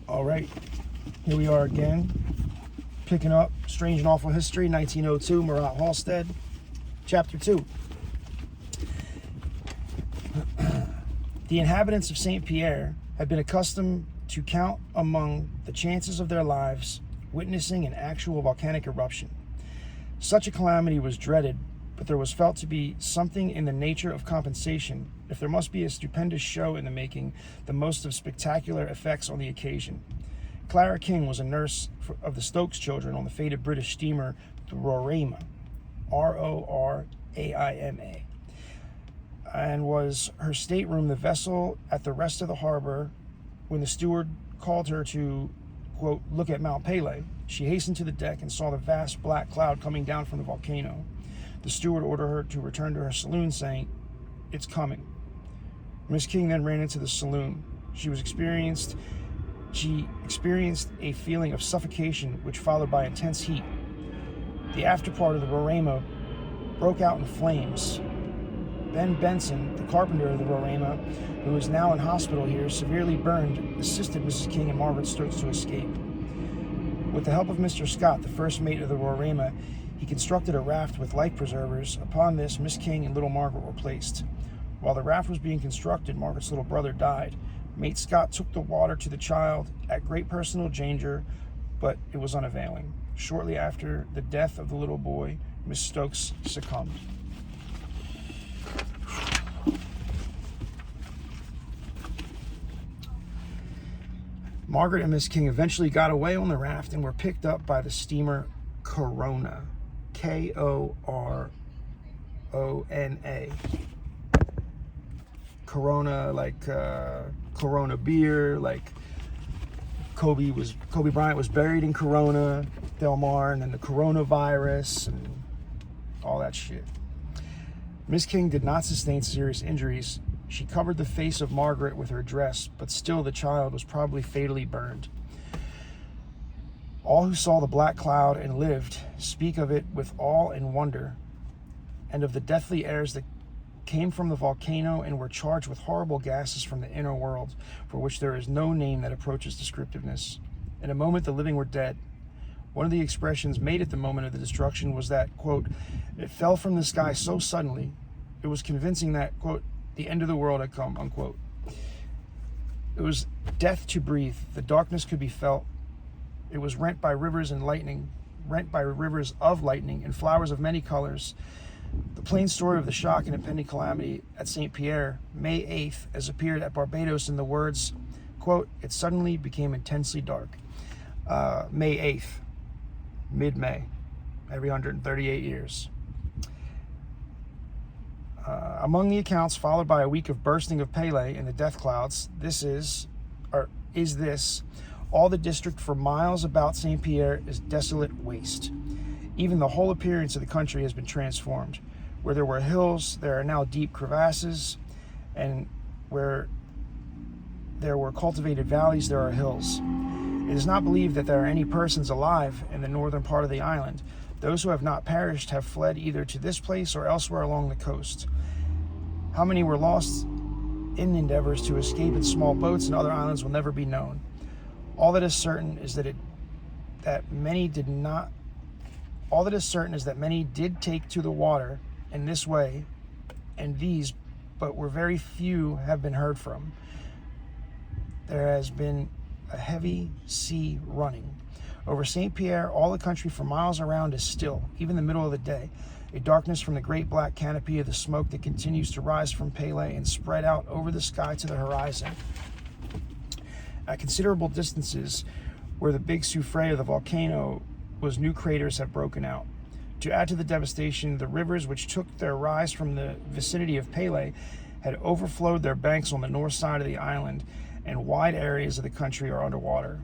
All right, here we are again, picking up Strange and Awful History, 1902, Murat Halstead, Chapter 2. The inhabitants of St Pierre had been accustomed to count among the chances of their lives witnessing an actual volcanic eruption. Such a calamity was dreaded, but there was felt to be something in the nature of compensation if there must be a stupendous show in the making, the most of spectacular effects on the occasion. Clara King was a nurse of the Stokes children on the fated British steamer, the Roraima, Roraima, and was her stateroom the vessel at the rest of the harbor when the steward called her to, quote, look at Mount Pelée. She hastened to the deck and saw the vast black cloud coming down from the volcano. The steward ordered her to return to her saloon, saying, it's coming. Miss King then ran into the saloon. She experienced a feeling of suffocation, which followed by intense heat. The after part of the Roraima broke out in flames. Ben Benson, the carpenter of the Roraima, who is now in hospital here, severely burned, assisted Mrs. King and Margaret Stokes to escape. With the help of Mr. Scott, the first mate of the Roraima, he constructed a raft with life preservers. Upon this, Miss King and little Margaret were placed. While the raft was being constructed, Margaret's little brother died. Mate Scott took the water to the child at great personal danger, but it was unavailing. Shortly after the death of the little boy, Miss Stokes succumbed. Margaret and Miss King eventually got away on the raft and were picked up by the steamer Corona, Korona. Corona, like Corona beer, like Kobe Bryant was buried in Corona Del Mar, and then the coronavirus and all that shit. Miss King did not sustain serious injuries. She covered the face of Margaret with her dress, but still the child was probably fatally burned. All who saw the black cloud and lived speak of it with awe and wonder, and of the deathly airs that came from the volcano and were charged with horrible gases from the inner world, for which there is no name that approaches descriptiveness. In a moment the living were dead. One of the expressions made at the moment of the destruction was that, quote, it fell from the sky so suddenly, it was convincing that, quote, the end of the world had come, unquote. It was death to breathe. The darkness could be felt. It was rent by rivers of lightning and flowers of many colors. The plain story of the shock and impending calamity at St. Pierre, May 8th, as appeared at Barbados in the words, quote, it suddenly became intensely dark. May 8th, mid-May, every 138 years. Among the accounts followed by a week of bursting of Pelée in the death clouds, is this, all the district for miles about St. Pierre is desolate waste. Even the whole appearance of the country has been transformed. Where there were hills, there are now deep crevasses, and where there were cultivated valleys, there are hills. It is not believed that there are any persons alive in the northern part of the island. Those who have not perished have fled either to this place or elsewhere along the coast. How many were lost in endeavors to escape in small boats and other islands will never be known. All that is certain is that many did take to the water in this way, and these, but were very few, have been heard from. There has been a heavy sea running. Over St. Pierre, all the country for miles around is still, even the middle of the day. A darkness from the great black canopy of the smoke that continues to rise from Pelée and spread out over the sky to the horizon. At considerable distances, where the big soufre of the volcano was, new craters have broken out. To add to the devastation, the rivers which took their rise from the vicinity of Pelée had overflowed their banks on the north side of the island, and wide areas of the country are underwater.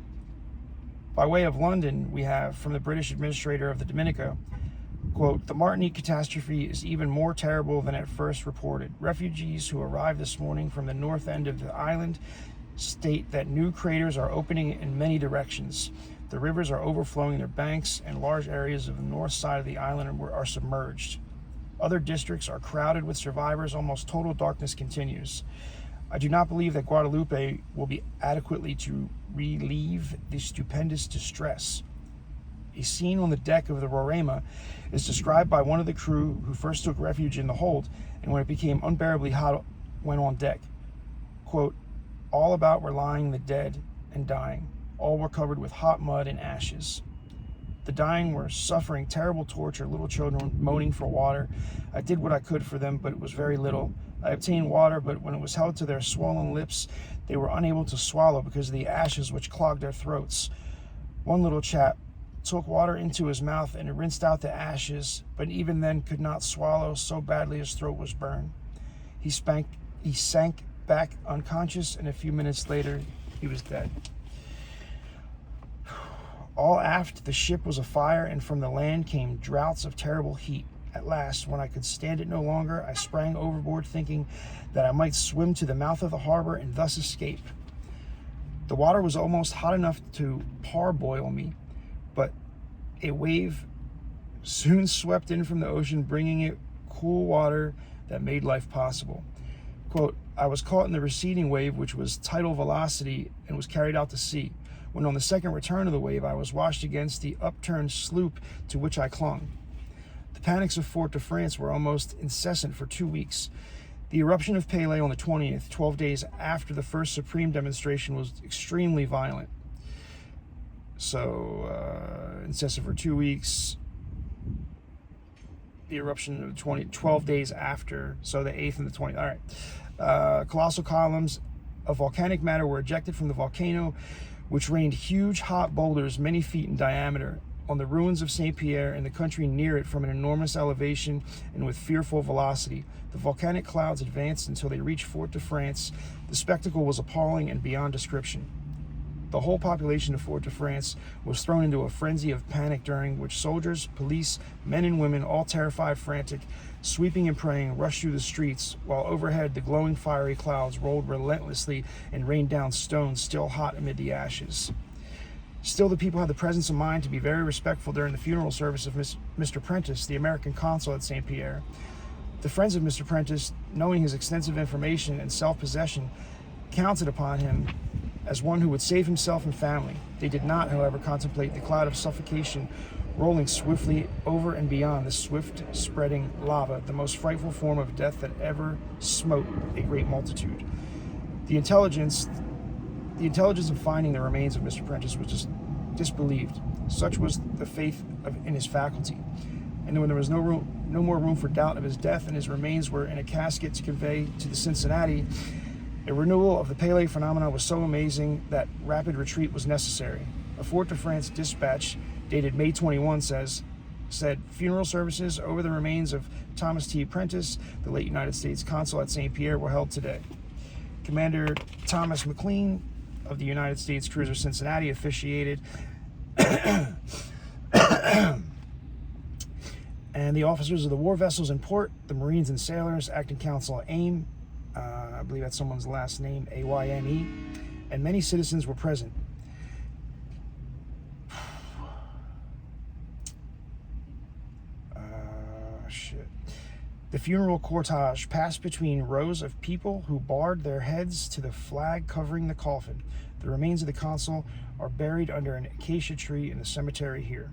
By way of London, we have, from the British administrator of the Dominica, quote, the Martinique catastrophe is even more terrible than at first reported. Refugees who arrived this morning from the north end of the island state that new craters are opening in many directions. The rivers are overflowing their banks, and large areas of the north side of the island are submerged. Other districts are crowded with survivors. Almost total darkness continues. I do not believe that Guadeloupe will be adequately to relieve the stupendous distress. A scene on the deck of the Roraima is described by one of the crew who first took refuge in the hold, and when it became unbearably hot, went on deck. Quote, all about were lying the dead and dying. All were covered with hot mud and ashes. The dying were suffering terrible torture, little children moaning for water. I did what I could for them, but it was very little. I obtained water, but when it was held to their swollen lips, they were unable to swallow because of the ashes which clogged their throats. One little chap took water into his mouth and rinsed out the ashes, but even then could not swallow, so badly his throat was burned. He sank back unconscious, and a few minutes later he was dead. All aft the ship was afire, and from the land came draughts of terrible heat. At last, when I could stand it no longer, I sprang overboard, thinking that I might swim to the mouth of the harbor and thus escape. The water was almost hot enough to parboil me, but a wave soon swept in from the ocean, bringing it cool water that made life possible. Quote, I was caught in the receding wave, which was tidal velocity, and was carried out to sea. When on the second return of the wave, I was washed against the upturned sloop to which I clung. The panics of Fort-de-France were almost incessant for 2 weeks. The eruption of Pelée on the 20th, 12 days after the first Supreme demonstration, was extremely violent. So, incessant for 2 weeks. The eruption of 12 days after, so the 8th and the 20th. All right. Colossal columns of volcanic matter were ejected from the volcano, which rained huge hot boulders many feet in diameter on the ruins of St Pierre and the country near it from an enormous elevation and with fearful velocity. The volcanic clouds advanced until they reached Fort-de-France. The spectacle was appalling and beyond description. The whole population of Fort-de-France was thrown into a frenzy of panic, during which soldiers, police, men and women, all terrified, frantic, sweeping and praying, rushed through the streets, while overhead the glowing fiery clouds rolled relentlessly and rained down stones still hot amid the ashes. Still, the people had the presence of mind to be very respectful during the funeral service of Mr. Prentice, the American consul at St. Pierre. The friends of Mr. Prentice, knowing his extensive information and self-possession, counted upon him as one who would save himself and family. They did not, however, contemplate the cloud of suffocation rolling swiftly over and beyond the swift-spreading lava, the most frightful form of death that ever smote a great multitude. The intelligence of finding the remains of Mr. Prentice was just disbelieved. Such was the faith in his faculty. And when there was no more room for doubt of his death, and his remains were in a casket to convey to the Cincinnati, a renewal of the Pelée phenomena was so amazing that rapid retreat was necessary. A Fort-de-France dispatch dated May 21 said funeral services over the remains of Thomas T. Prentice, the late United States consul at St. Pierre, were held today. Commander Thomas McLean of the United States cruiser Cincinnati officiated, and the officers of the war vessels in port, the Marines and sailors, acting counsel AIM, I believe that's someone's last name, AYME, and many citizens were present. The funeral cortege passed between rows of people who bared their heads to the flag covering the coffin. The remains of the consul are buried under an acacia tree in the cemetery here.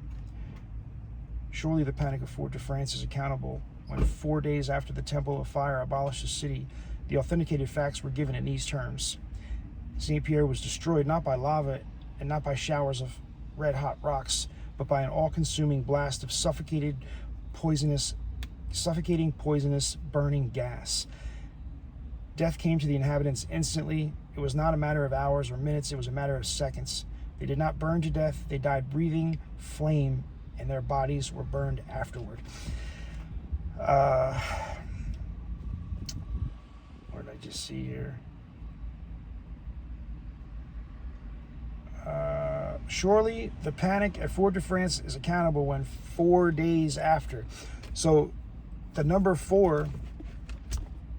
Surely the panic of Fort-de-France is accountable when 4 days after the Temple of Fire abolished the city, the authenticated facts were given in these terms. St. Pierre was destroyed not by lava and not by showers of red-hot rocks, but by an all-consuming blast of suffocating, poisonous, burning gas. Death came to the inhabitants instantly. It was not a matter of hours or minutes, it was a matter of seconds. They did not burn to death, they died breathing flame, and their bodies were burned afterward. What did I just see here? Surely the panic at Fort-de-France is accountable when 4 days after. So the number 4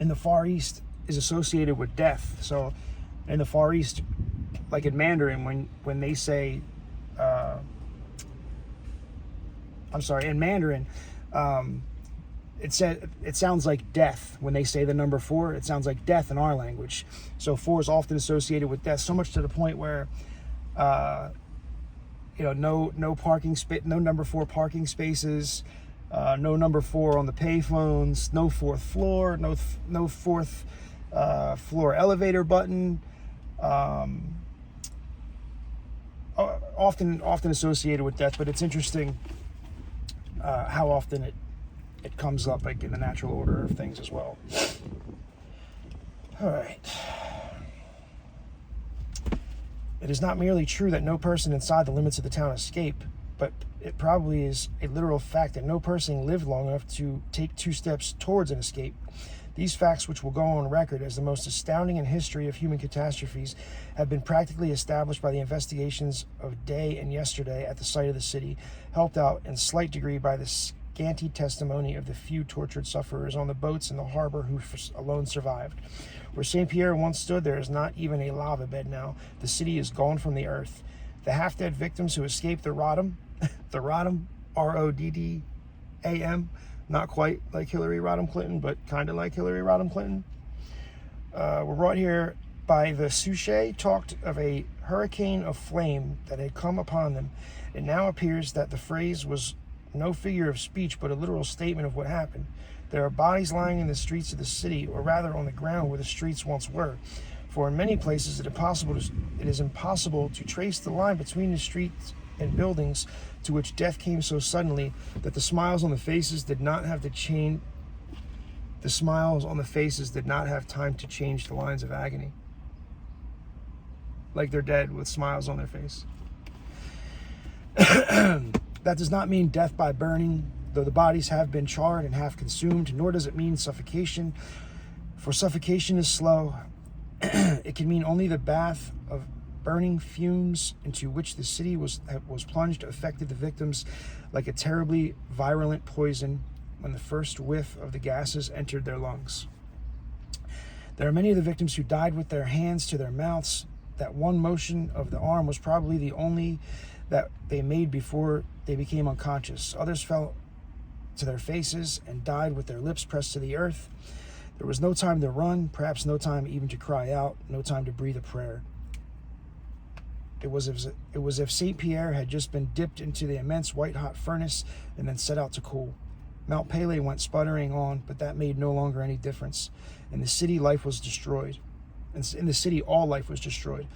in the Far East is associated with death. So in the Far East, like in Mandarin, when they say, in Mandarin, it sounds like death. When they say the number 4, it sounds like death in our language. So 4 is often associated with death, so much to the point where No parking no number 4 parking spaces, no number 4 on the payphones, no 4th floor, no 4th floor elevator button. Often associated with death, but it's interesting how often it comes up, like, in the natural order of things as well. All right. It is not merely true that no person inside the limits of the town escaped, but it probably is a literal fact that no person lived long enough to take 2 steps towards an escape. These facts, which will go on record as the most astounding in history of human catastrophes, have been practically established by the investigations of day and yesterday at the site of the city, helped out in slight degree by the scanty testimony of the few tortured sufferers on the boats in the harbor who alone survived. Where St. Pierre once stood, there is not even a lava bed now. The city is gone from the earth. The half-dead victims who escaped the Roddam, Roddam, not quite like Hillary Rodham Clinton, but kind of like Hillary Rodham Clinton, were brought here by the Souchet, talked of a hurricane of flame that had come upon them. It now appears that the phrase was no figure of speech, but a literal statement of what happened. There are bodies lying in the streets of the city, or rather on the ground where the streets once were. For in many places it is impossible to trace the line between the streets and buildings to which death came so suddenly that the smiles on the faces did not have time to change the lines of agony. Like they're dead with smiles on their face. That does not mean death by burning, though the bodies have been charred and half consumed, nor does it mean suffocation, for suffocation is slow. It can mean only the bath of burning fumes into which the city was plunged affected the victims like a terribly virulent poison when the first whiff of the gases entered their lungs. There are many of the victims who died with their hands to their mouths. That one motion of the arm was probably the only that they made before they became unconscious. Others fell to their faces and died with their lips pressed to the earth. There was no time to run, perhaps no time even to cry out, no time to breathe a prayer. It was as if St. Pierre had just been dipped into the immense white-hot furnace and then set out to cool. Mount Pelée went sputtering on, but that made no longer any difference. In the city, life was destroyed. In the city, all life was destroyed.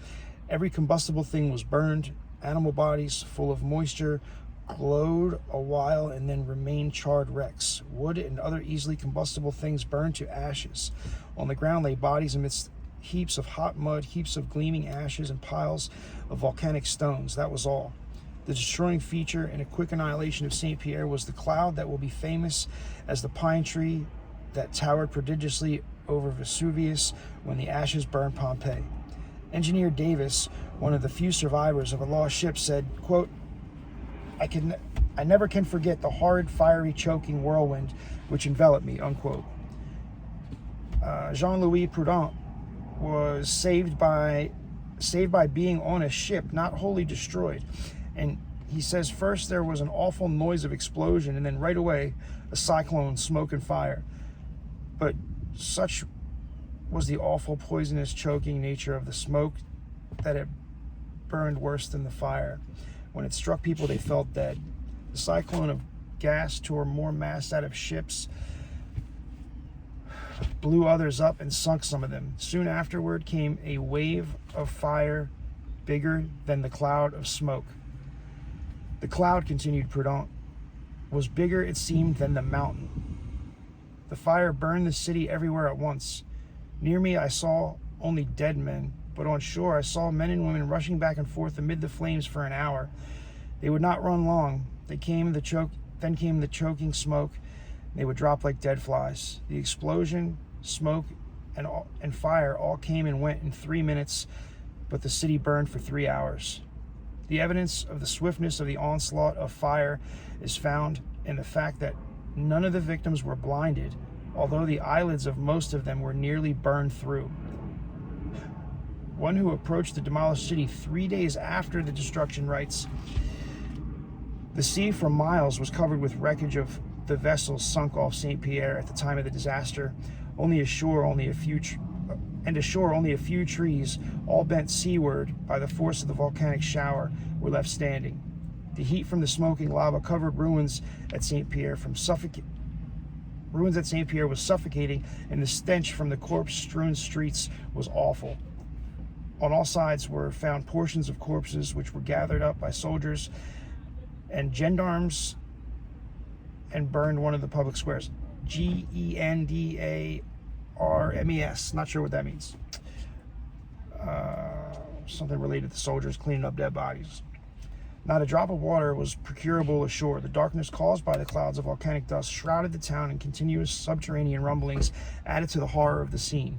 Every combustible thing was burned. Animal bodies, full of moisture, glowed a while and then remained charred wrecks. Wood and other easily combustible things burned to ashes. On the ground lay bodies amidst heaps of hot mud, heaps of gleaming ashes, and piles of volcanic stones. That was all. The destroying feature in a quick annihilation of St. Pierre was the cloud that will be famous as the pine tree that towered prodigiously over Vesuvius when the ashes burned Pompeii. Engineer Davis, one of the few survivors of a lost ship, said, quote, I never can forget the horrid, fiery, choking whirlwind which enveloped me, unquote. Jean-Louis Prudent was saved by being on a ship, not wholly destroyed. And he says, first there was an awful noise of explosion, and then right away, a cyclone, smoke and fire. But such was the awful, poisonous, choking nature of the smoke that it burned worse than the fire. When it struck people, they felt dead. The cyclone of gas tore more masts out of ships, blew others up, and sunk some of them. Soon afterward came a wave of fire bigger than the cloud of smoke. The cloud, continued Prudent, was bigger, it seemed, than the mountain. The fire burned the city everywhere at once. Near me I saw only dead men, but on shore I saw men and women rushing back and forth amid the flames for an hour. They would not run long. Then came the choking smoke. They would drop like dead flies. The explosion, smoke, and fire all came and went in 3 minutes, but the city burned for 3 hours. The evidence of the swiftness of the onslaught of fire is found in the fact that none of the victims were blinded, although the eyelids of most of them were nearly burned through. One who approached the demolished city 3 days after the destruction writes, the sea for miles was covered with wreckage of the vessels sunk off St. Pierre at the time of the disaster. Only a few and ashore only a few trees, all bent seaward by the force of the volcanic shower, were left standing. The heat from the smoking lava covered ruins at St. Pierre was suffocating, and the stench from the corpse-strewn streets was awful. On all sides were found portions of corpses which were gathered up by soldiers and gendarmes and burned one of the public squares. Gendarmes. Not sure what that means. Something related to soldiers cleaning up dead bodies. Not a drop of water was procurable ashore. The darkness caused by the clouds of volcanic dust shrouded the town, and continuous subterranean rumblings added to the horror of the scene.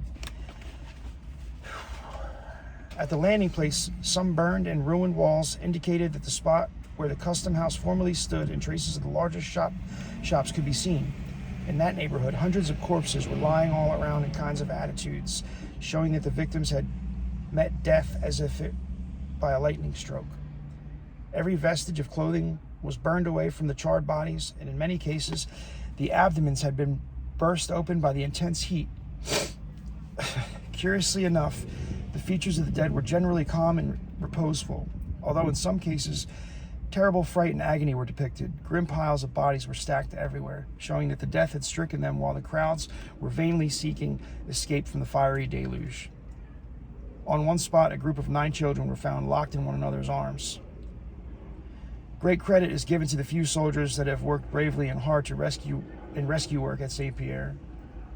At the landing place, some burned and ruined walls indicated that the spot where the custom house formerly stood, and traces of the largest shops could be seen. In that neighborhood, hundreds of corpses were lying all around in kinds of attitudes, showing that the victims had met death as if by a lightning stroke. Every vestige of clothing was burned away from the charred bodies, and in many cases, the abdomens had been burst open by the intense heat. Curiously enough, the features of the dead were generally calm and reposeful, although in some cases, terrible fright and agony were depicted. Grim piles of bodies were stacked everywhere, showing that the death had stricken them while the crowds were vainly seeking escape from the fiery deluge. On one spot, a group of 9 children were found locked in one another's arms. Great credit is given to the few soldiers that have worked bravely and hard to rescue work at St. Pierre.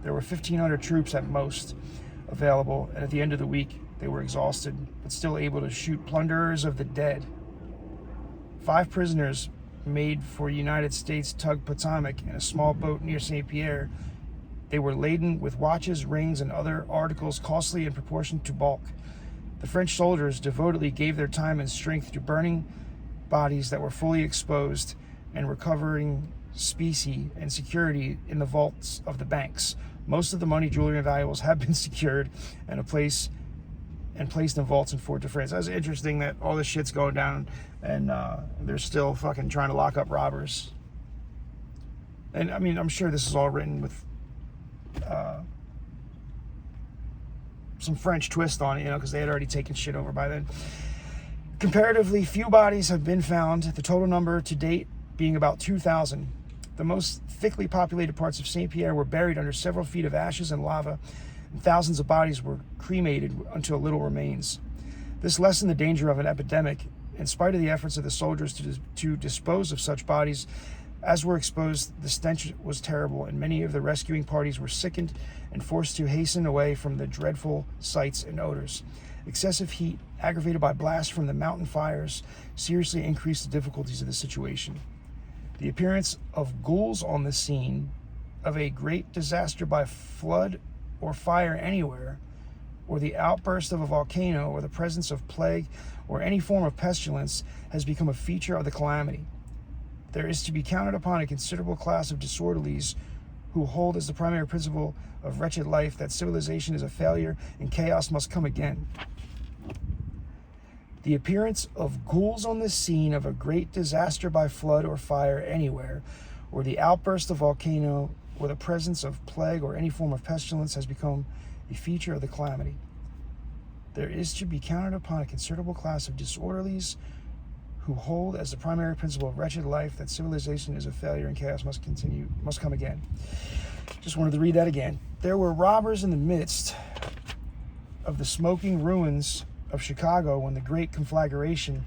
There were 1,500 troops at most available, and at the end of the week, they were exhausted, but still able to shoot plunderers of the dead. 5 prisoners made for United States tug Potomac in a small boat near St. Pierre. They were laden with watches, rings, and other articles costly in proportion to bulk. The French soldiers devotedly gave their time and strength to burning bodies that were fully exposed and recovering specie and security in the vaults of the banks. Most of the money, jewelry, and valuables have been secured and placed in vaults in Fort de France. That's interesting that all this shit's going down and they're still fucking trying to lock up robbers. And I mean, I'm sure this is all written with some French twist on it, because they had already taken shit over by then. Comparatively few bodies have been found, the total number to date being about 2,000. The most thickly populated parts of St. Pierre were buried under several feet of ashes and lava, and thousands of bodies were cremated until little remains. This lessened the danger of an epidemic, in spite of the efforts of the soldiers to dispose of such bodies as were exposed. The stench was terrible, and many of the rescuing parties were sickened and forced to hasten away from the dreadful sights and odors. Excessive heat, aggravated by blasts from the mountain fires, seriously increased the difficulties of the situation. The appearance of ghouls on the scene of a great disaster by flood or fire anywhere, or the outburst of a volcano, or the presence of plague, or any form of pestilence, has become a feature of the calamity. There is to be counted upon a considerable class of disorderlies who hold as the primary principle of wretched life that civilization is a failure and chaos must come again. The appearance of ghouls on the scene of a great disaster by flood or fire anywhere, or the outburst of volcano, or the presence of plague or any form of pestilence has become a feature of the calamity. There is to be counted upon a considerable class of disorderlies who hold as the primary principle of wretched life that civilization is a failure and chaos must come again. Just wanted to read that again. There were robbers in the midst of the smoking ruins of Chicago when the Great Conflagration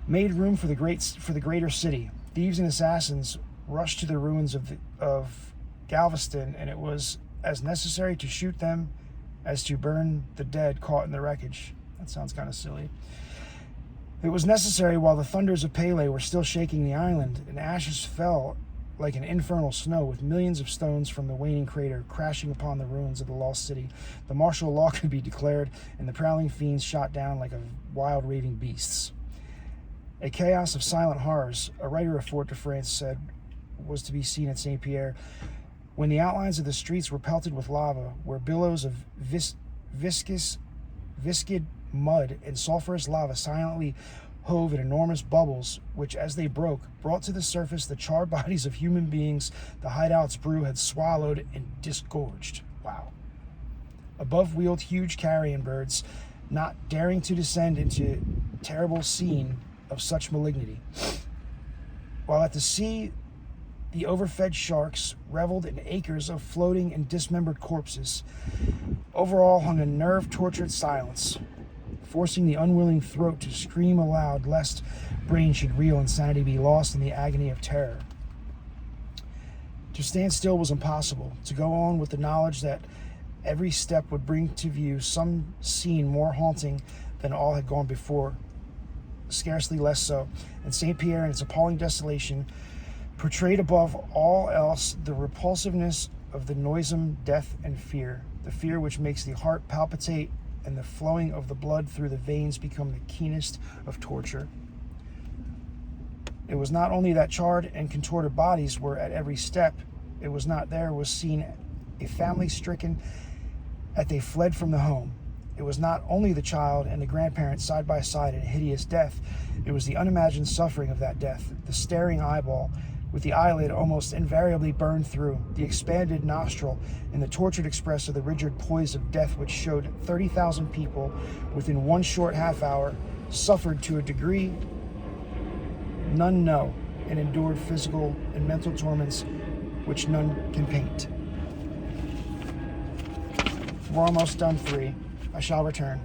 made room for the greater city. Thieves and assassins rushed to the ruins of Galveston, and it was as necessary to shoot them as to burn the dead caught in the wreckage. That sounds kind of silly. It was necessary while the thunders of Pele were still shaking the island, and ashes fell like an infernal snow, with millions of stones from the waning crater crashing upon the ruins of the lost city. The martial law could be declared, and the prowling fiends shot down like wild raving beasts. A chaos of silent horrors, a writer of Fort de France said, was to be seen at St. Pierre, when the outlines of the streets were pelted with lava, where billows of viscid mud and sulfurous lava silently hove in enormous bubbles, which, as they broke, brought to the surface the charred bodies of human beings the hideout's brew had swallowed and disgorged. Wow. Above wheeled huge carrion birds, not daring to descend into terrible scene of such malignity. While at the sea, the overfed sharks reveled in acres of floating and dismembered corpses. Over all hung a nerve-tortured silence, forcing the unwilling throat to scream aloud lest brain should reel and sanity be lost in the agony of terror. To stand still was impossible. To go on with the knowledge that every step would bring to view some scene more haunting than all had gone before, scarcely less so. And St. Pierre and its appalling desolation portrayed above all else the repulsiveness of the noisome death and fear, the fear which makes the heart palpitate and the flowing of the blood through the veins become the keenest of torture. It was not only that charred and contorted bodies were at every step. It was not there was seen a family stricken as they fled from the home. It was not only the child and the grandparents side by side in hideous death. It was the unimagined suffering of that death, the staring eyeball with the eyelid almost invariably burned through, the expanded nostril, and the tortured express of the rigid poise of death which showed 30,000 people within one short half hour suffered to a degree none know, and endured physical and mental torments which none can paint. We're almost done 3. I shall return.